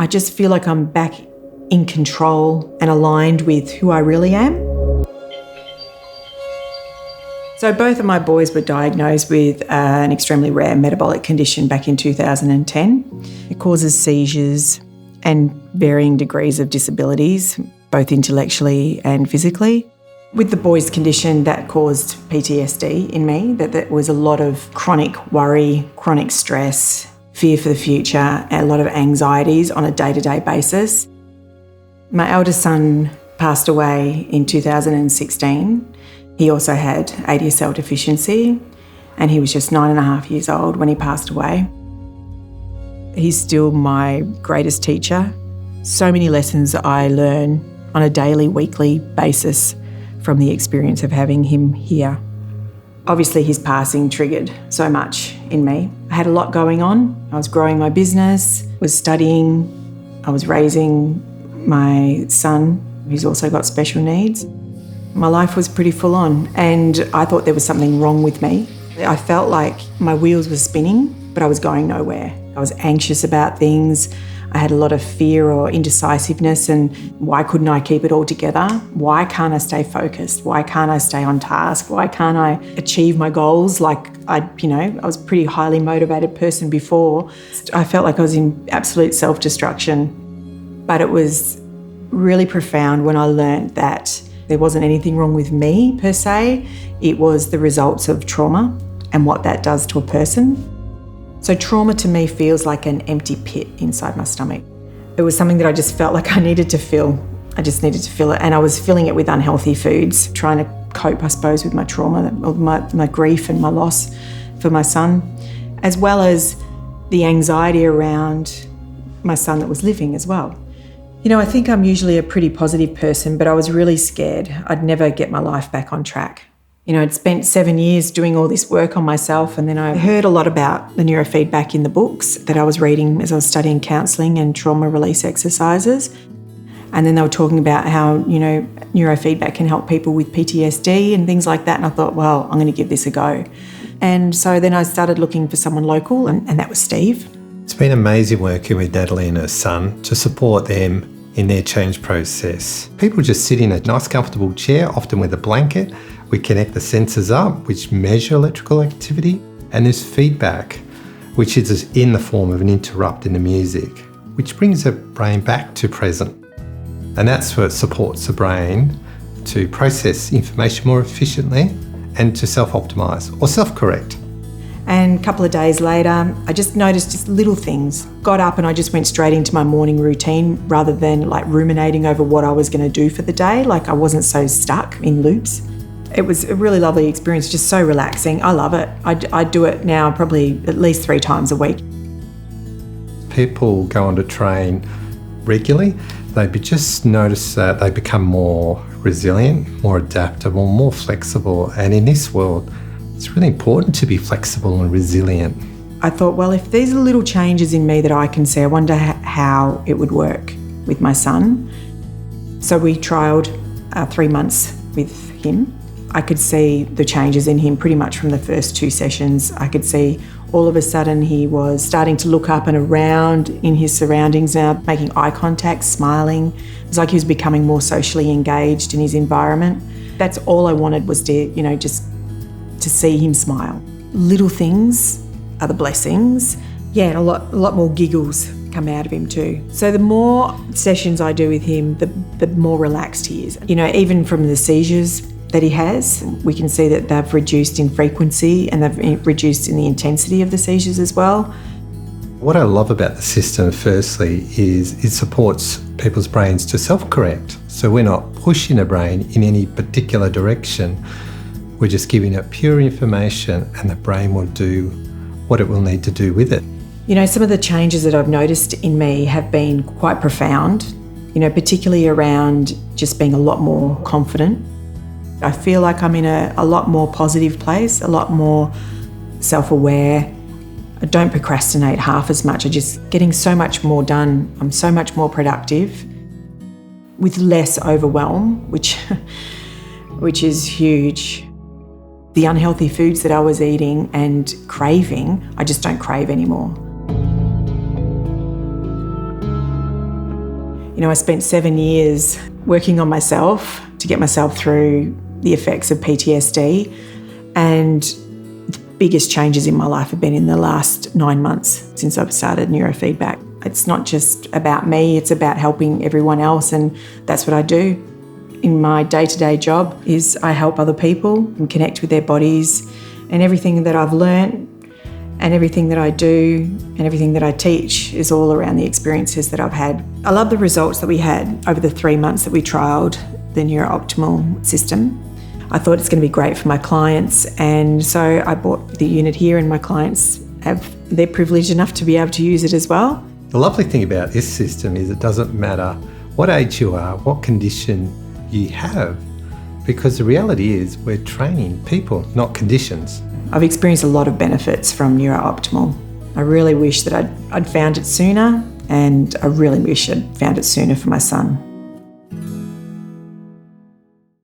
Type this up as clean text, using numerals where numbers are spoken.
I just feel like I'm back in control and aligned with who I really am. So both of my boys were diagnosed with an extremely rare metabolic condition back in 2010. It causes seizures and varying degrees of disabilities, both intellectually and physically. With the boys' condition, that caused PTSD in me, that was a lot of chronic worry, chronic stress, fear for the future, and a lot of anxieties on a day-to-day basis. My eldest son passed away in 2016. He also had ADSL deficiency, and he was just 9.5 years old when he passed away. He's still my greatest teacher. So many lessons I learn on a daily, weekly basis from the experience of having him here. Obviously, his passing triggered so much in me. I had a lot going on. I was growing my business, was studying, I was raising my son, who's also got special needs. My life was pretty full on, and I thought there was something wrong with me. I felt like my wheels were spinning, but I was going nowhere. I was anxious about things. I had a lot of fear or indecisiveness, and why couldn't I keep it all together? Why can't I stay focused? Why can't I stay on task? Why can't I achieve my goals? Like I was a pretty highly motivated person before. I felt like I was in absolute self-destruction. But it was really profound when I learned that there wasn't anything wrong with me per se. It was the results of trauma and what that does to a person. So trauma to me feels like an empty pit inside my stomach. It was something that I just felt like I needed to fill. I just needed to fill it. And I was filling it with unhealthy foods, trying to cope, I suppose, with my trauma, my grief and my loss for my son, as well as the anxiety around my son that was living as well. I think I'm usually a pretty positive person, but I was really scared I'd never get my life back on track. I'd spent 7 years doing all this work on myself, and then I heard a lot about the neurofeedback in the books that I was reading as I was studying counselling and trauma release exercises. And then they were talking about how, neurofeedback can help people with PTSD and things like that. And I thought, well, I'm going to give this a go. And so then I started looking for someone local, and that was Steve. It's been amazing working with Natalie and her son to support them in their change process. People just sit in a nice comfortable chair, often with a blanket. We connect the sensors up, which measure electrical activity, and there's feedback, which is in the form of an interrupt in the music, which brings the brain back to present. And that's what supports the brain to process information more efficiently and to self-optimise or self-correct. And a couple of days later, I just noticed just little things. Got up and I just went straight into my morning routine rather than ruminating over what I was going to do for the day. I wasn't so stuck in loops. It was a really lovely experience, just so relaxing. I love it. I do it now probably at least 3 times a week. People go on to train regularly. They just notice that they become more resilient, more adaptable, more flexible. And in this world, it's really important to be flexible and resilient. I thought, well, if these are little changes in me that I can see, I wonder how it would work with my son. So we trialled 3 months with him. I could see the changes in him pretty much from the first 2 sessions. I could see all of a sudden he was starting to look up and around in his surroundings now, making eye contact, smiling. It was like he was becoming more socially engaged in his environment. That's all I wanted was to, just to see him smile. Little things are the blessings. Yeah, and a lot more giggles come out of him too. So the more sessions I do with him, the more relaxed he is. Even from the seizures that he has, we can see that they've reduced in frequency and they've reduced in the intensity of the seizures as well. What I love about the system, firstly, is it supports people's brains to self-correct. So we're not pushing the brain in any particular direction. We're just giving it pure information and the brain will do what it will need to do with it. Some of the changes that I've noticed in me have been quite profound, particularly around just being a lot more confident. I feel like I'm in a lot more positive place, a lot more self-aware. I don't procrastinate half as much. I'm just getting so much more done. I'm so much more productive with less overwhelm, which is huge. The unhealthy foods that I was eating and craving, I just don't crave anymore. I spent 7 years working on myself to get myself through the effects of PTSD, and the biggest changes in my life have been in the last 9 months since I've started neurofeedback. It's not just about me, it's about helping everyone else, and that's what I do. In my day-to-day job is I help other people and connect with their bodies, and everything that I've learnt and everything that I do and everything that I teach is all around the experiences that I've had. I love the results that we had over the 3 months that we trialled the NeurOptimal system. I thought it's going to be great for my clients, and so I bought the unit here, and my clients they're privileged enough to be able to use it as well. The lovely thing about this system is it doesn't matter what age you are, what condition you have, because the reality is we're training people, not conditions. I've experienced a lot of benefits from NeurOptimal. I really wish that I'd found it sooner, and I really wish I'd found it sooner for my son.